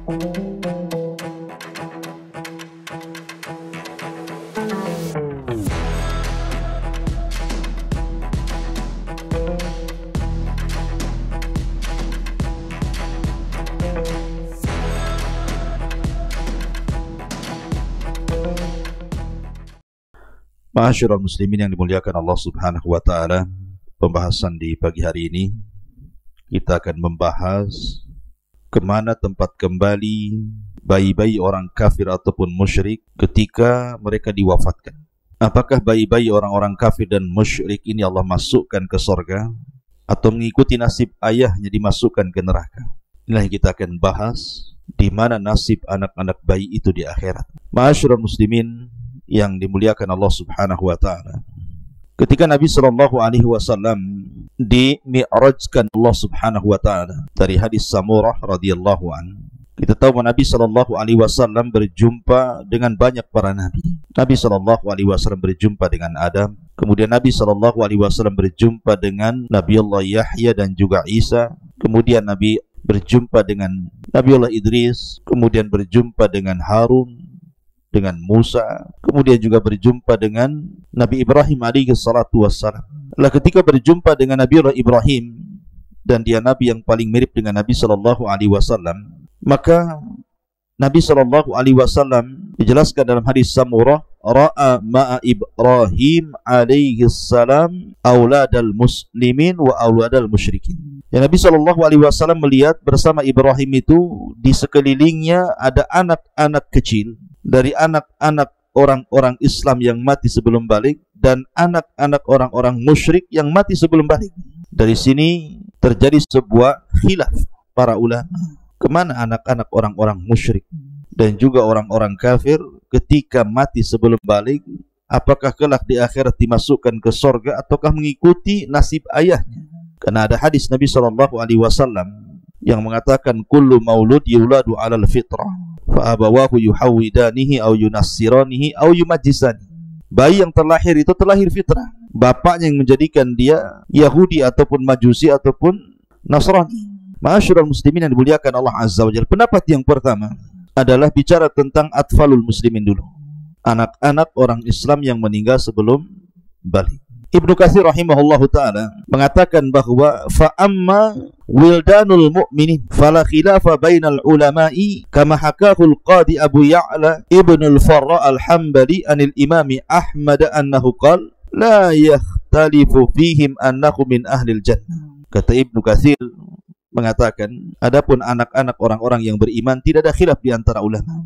Ma'asyiral muslimin yang dimuliakan Allah Subhanahu wa taala, pembahasan di pagi hari ini kita akan membahas kemana tempat kembali bayi-bayi orang kafir ataupun musyrik ketika mereka diwafatkan. Apakah bayi-bayi orang-orang kafir dan musyrik ini Allah masukkan ke surga atau mengikuti nasib ayahnya dimasukkan ke neraka? Inilah yang kita akan bahas, di mana nasib anak-anak bayi itu di akhirat. Ma'asyiral muslimin yang dimuliakan Allah Subhanahu wa taala, ketika Nabi sallallahu alaihi wasallam dimi'rajkan Allah Subhanahu wa taala dari hadis Samurah radhiyallahu an, kita tahu bahwa Nabi sallallahu alaihi wasallam berjumpa dengan banyak para nabi. Nabi sallallahu alaihi wasallam berjumpa dengan Adam, kemudian Nabi sallallahu alaihi wasallam berjumpa dengan Nabiullah Yahya dan juga Isa, kemudian Nabi berjumpa dengan Nabiullah Idris, kemudian berjumpa dengan Harun, dengan Musa, kemudian juga berjumpa dengan Nabi Ibrahim alaihi salatu wassalam. Lah ketika berjumpa dengan Nabiullah Ibrahim, dan dia nabi yang paling mirip dengan Nabi sallallahu alaihi wasallam, maka Nabi sallallahu alaihi wasallam dijelaskan dalam hadis Samurah, ra'a ma'a Ibrahim alaihi salam auladal muslimin wa auladal musyrikin. Ya, Nabi sallallahu alaihi wasallam melihat bersama Ibrahim itu di sekelilingnya ada anak-anak kecil dari anak-anak orang-orang Islam yang mati sebelum balik dan anak-anak orang-orang musyrik yang mati sebelum balik. Dari sini terjadi sebuah khilaf para ulama, kemana anak-anak orang-orang musyrik dan juga orang-orang kafir ketika mati sebelum balik? Apakah kelak di akhirat dimasukkan ke surga ataukah mengikuti nasib ayahnya? Karena ada hadis Nabi SAW yang mengatakan kullu maulud yuladu 'alal fitrah fa abawahu yuhawidanihi aw yunassiranihi aw yumajjisani. Bayi yang terlahir itu terlahir fitrah, bapaknya yang menjadikan dia Yahudi ataupun Majusi ataupun Nasrani. Ma'asyiral muslimin yang dimuliakan Allah Azza wa Jalla, pendapat yang pertama adalah bicara tentang atfalul muslimin dulu, anak-anak orang Islam yang meninggal sebelum balik. Ibnu Katsir rahimahullahu taala mengatakan bahwa fa amma wildanul mu'minin fala khilafa bainal ulama'i kama hakahul qadi Abu Ya'la ibnul Farra al-Hambali anil imami Ahmad annahu qala la yakhtalifu fihim annahu min ahlil jannah. Kata Ibnu Katsir mengatakan, adapun anak-anak orang-orang yang beriman tidak ada khilaf di antara ulama,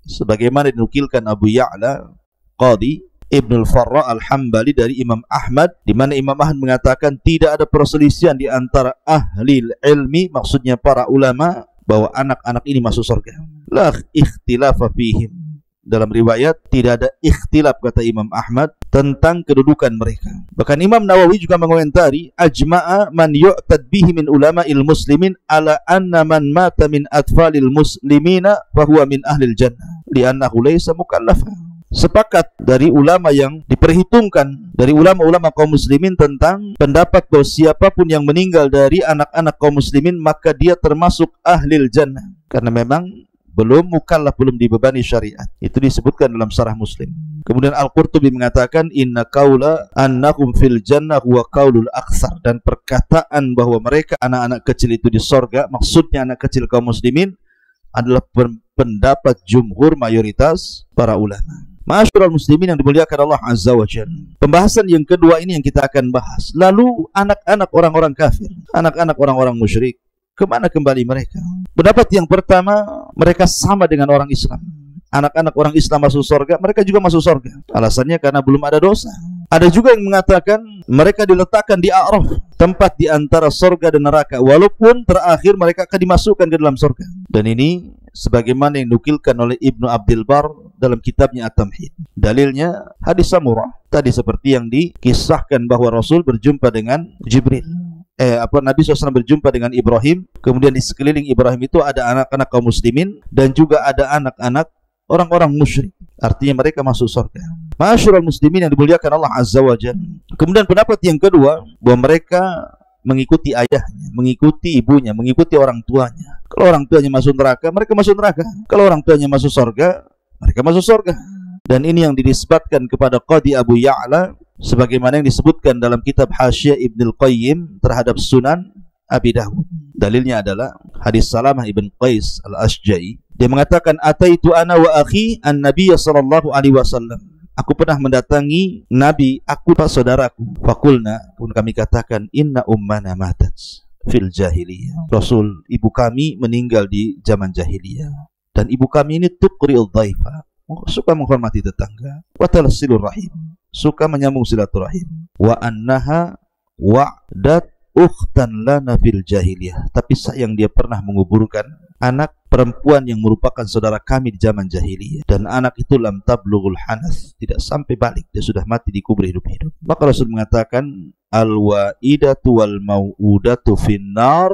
sebagaimana dinukilkan Abu Ya'la qadi Ibnul Farra al-Hambali dari Imam Ahmad, di mana Imam Ahmad mengatakan tidak ada perselisihan di antara ahli ilmi, maksudnya para ulama, bahwa anak-anak ini masuk surga. La ikhtilafa fihim. Dalam riwayat tidak ada ikhtilaf, kata Imam Ahmad, tentang kedudukan mereka. Bahkan Imam Nawawi juga mengomentari, ajma'a man yu'tad bihi min ulama'il muslimin ala anna man mata min atfalil muslimina fahuwa min ahlil jannah li'annahu laysa mukallafa. Sepakat dari ulama yang diperhitungkan dari ulama-ulama kaum muslimin tentang pendapat bahwa siapapun yang meninggal dari anak-anak kaum muslimin maka dia termasuk ahlil jannah, karena memang belum mukallaf, belum dibebani syariat. Itu disebutkan dalam Syarah Muslim. Kemudian Al-Qurtubi mengatakan inna qaula annahum fil jannah huwa qaulul aktsar, dan perkataan bahwa mereka anak-anak kecil itu di surga, maksudnya anak kecil kaum muslimin, adalah pendapat jumhur mayoritas para ulama. Ma'asyiral muslimin yang dimuliakan Allah Azza wa Jalla, pembahasan yang kedua ini yang kita akan bahas. Lalu anak-anak orang-orang kafir, anak-anak orang-orang musyrik, kemana kembali mereka? Pendapat yang pertama, mereka sama dengan orang Islam. Anak-anak orang Islam masuk surga, mereka juga masuk surga. Alasannya karena belum ada dosa. Ada juga yang mengatakan mereka diletakkan di A'raf, tempat di antara surga dan neraka, walaupun terakhir mereka akan dimasukkan ke dalam surga. Dan ini sebagaimana yang dinukilkan oleh Ibnu Abdul Bar dalam kitabnya At-Tamhid. Dalilnya hadis Samurah tadi, seperti yang dikisahkan bahwa Rasul berjumpa dengan Jibril. Nabi SAW berjumpa dengan Ibrahim, kemudian di sekeliling Ibrahim itu ada anak-anak kaum muslimin dan juga ada anak-anak orang-orang musyrik. Artinya mereka masuk surga. Ma'asyiral muslimin yang dimuliakan Allah Azza wa Jalla. Kemudian pendapat yang kedua, bahwa mereka mengikuti ayahnya, mengikuti ibunya, mengikuti orang tuanya. Kalau orang tuanya masuk neraka, mereka masuk neraka. Kalau orang tuanya masuk surga, mereka masuk surga. Dan ini yang dinisbatkan kepada Qadi Abu Ya'la sebagaimana yang disebutkan dalam kitab Hasyiah Ibnul Qayyim terhadap Sunan Abi Dawud. Dalilnya adalah hadis Salamah ibn Qais al-Ashja'i. Dia mengatakan, "Ataitu ana wa akhi an-nabiy sallallahu alaihi wasallam." Aku pernah mendatangi Nabi, aku dan saudaraku. Fakulna, pun kami katakan, "Inna ummana matat fil jahiliyah." Rasul, ibu kami meninggal di zaman jahiliyah. Dan ibu kami ini tuqri'ul dhaifa, suka menghormati tetangga. Wa talsilur rahim, suka menyambung silaturahim. Wa annaha wa'dat ukhtan lana fil jahiliyah. Tapi sayang dia pernah menguburkan anak perempuan yang merupakan saudara kami di zaman jahiliyah, dan anak itu lam tablughul hanas, tidak sampai balik, dia sudah mati dikubur hidup-hidup. Maka Rasul mengatakan, al-wa'idatu wal mau'udatu finnar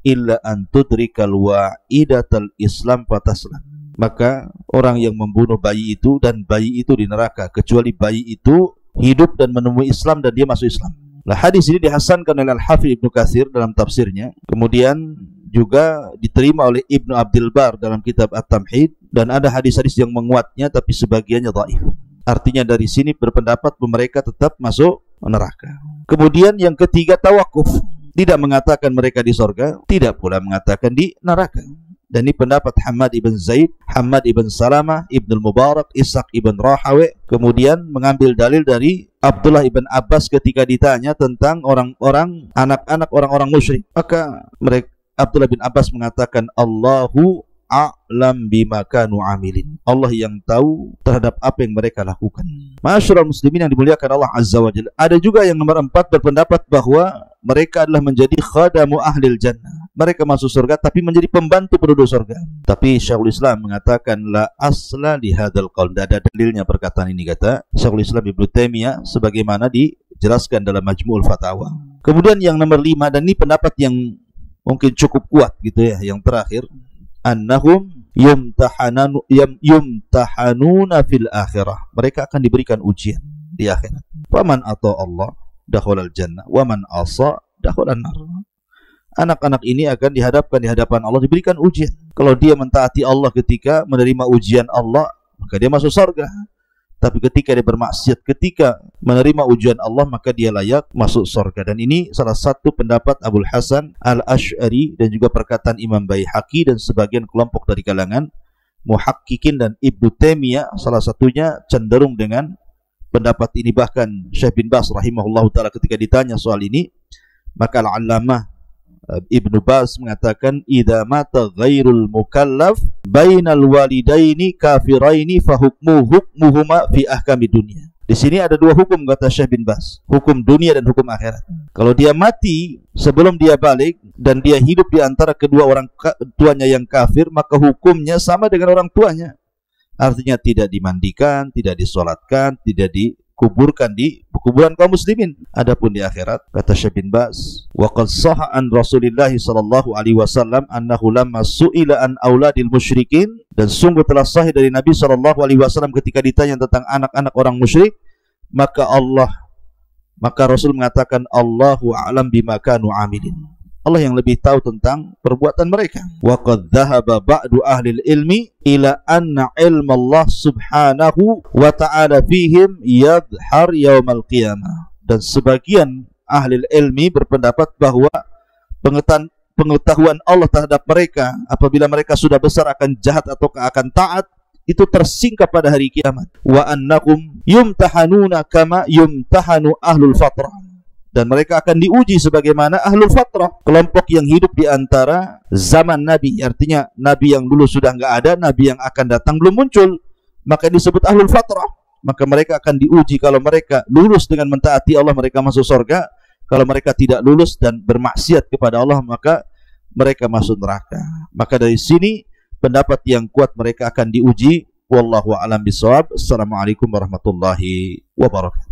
illa an tudrikal wa'idatal islam fataslam. Maka orang yang membunuh bayi itu dan bayi itu di neraka, kecuali bayi itu hidup dan menemui Islam dan dia masuk Islam. Nah, hadis ini dihasankan oleh Al-Hafidz Ibnu Katsir dalam tafsirnya. Kemudian juga diterima oleh Ibnu Abdul Bar dalam kitab At-Tamhid, dan ada hadis-hadis yang menguatnya tapi sebagiannya dhaif. Artinya dari sini berpendapat mereka tetap masuk neraka. Kemudian yang ketiga, tawakuf. Tidak mengatakan mereka di surga, tidak pula mengatakan di neraka. Dan ini pendapat Hamad ibn Zaid, Hamad ibn Salamah, Ibnul Mubarak, Ishaq ibn Rahawi. Kemudian mengambil dalil dari Abdullah ibn Abbas ketika ditanya tentang orang-orang, anak-anak orang-orang musyrik. Maka mereka, Abdullah bin Abbas mengatakan, Allahu a'lam bima kanu amilin. Allah yang tahu terhadap apa yang mereka lakukan. Ma'asyiral muslimin yang dimuliakan Allah Azza wa Jalla. Ada juga yang nomor 4 berpendapat bahwa mereka adalah menjadi khadamu ahlil jannah. Mereka masuk surga tapi menjadi pembantu penduduk surga. Tapi Syekhul Islam mengatakan la asla li hadzal qaul. Ada dalilnya perkataan ini, kata Syekhul Islam Ibnu Taimiyah sebagaimana dijelaskan dalam Majmu'ul Fatawa. Kemudian yang nomor 5, dan ini pendapat yang mungkin cukup kuat gitu ya, yang terakhir, annahum yumtahanuna fil akhirah. Mereka akan diberikan ujian di akhirat. Faman ata Allah dakhalal jannah wa man asa dakhalan nar. Anak-anak ini akan dihadapkan di hadapan Allah, diberikan ujian. Kalau dia mentaati Allah ketika menerima ujian Allah, maka dia masuk surga. Tapi ketika dia bermaksiat, ketika menerima ujian Allah, maka dia layak masuk surga. Dan ini salah satu pendapat Abul Hasan Al-Asy'ari dan juga perkataan Imam Baihaqi dan sebagian kelompok dari kalangan muhaqqiqin, dan Ibnu Taimiyah salah satunya cenderung dengan pendapat ini. Bahkan Syekh bin Baz rahimahullahu taala ketika ditanya soal ini, maka Al-Allamah Ibnu Baz mengatakan, idza mata ghairul mukallaf bainal walidaini kafiraini fa hukmuhuma fi ahkami dunya. Di sini ada dua hukum, kata Syekh bin Baz, hukum dunia dan hukum akhirat. Kalau dia mati sebelum dia balik dan dia hidup di antara kedua orang tuanya yang kafir, maka hukumnya sama dengan orang tuanya. Artinya tidak dimandikan, tidak disolatkan, tidak dikuburkan di kuburan kaum muslimin. Adapun di akhirat, kata Syekh bin Baz, wa qad sahha an Rasulillah sallallahu alaihi wasallam annahu lamma su'ila an auladil musyrikin, dan sungguh telah sahih dari Nabi sallallahu alaihi wasallam ketika ditanya tentang anak-anak orang musyrik, maka Rasul mengatakan, Allahu a'lam bima kanu amilin. Allah yang lebih tahu tentang perbuatan mereka. Wa qad dhahaba ba'du ahli ilmi ila anna ilma Allah subhanahu wa ta'ala fihim yadhhar yaumal qiyamah. Dan sebagian ahli ilmi berpendapat bahwa pengetahuan Allah terhadap mereka apabila mereka sudah besar akan jahat atau akan taat, itu tersingkap pada hari kiamat. Wa annahum yumtahanuna kama yumtahanu ahlul fatrah. Dan mereka akan diuji sebagaimana ahlul fatrah, kelompok yang hidup di antara zaman Nabi. Artinya Nabi yang dulu sudah enggak ada, Nabi yang akan datang belum muncul, maka disebut ahlul fatrah. Maka mereka akan diuji. Kalau mereka lulus dengan mentaati Allah, mereka masuk surga. Kalau mereka tidak lulus dan bermaksiat kepada Allah, maka mereka masuk neraka. Maka dari sini pendapat yang kuat, mereka akan diuji. Wallahu a'lam bishawab. Assalamualaikum warahmatullahi wabarakatuh.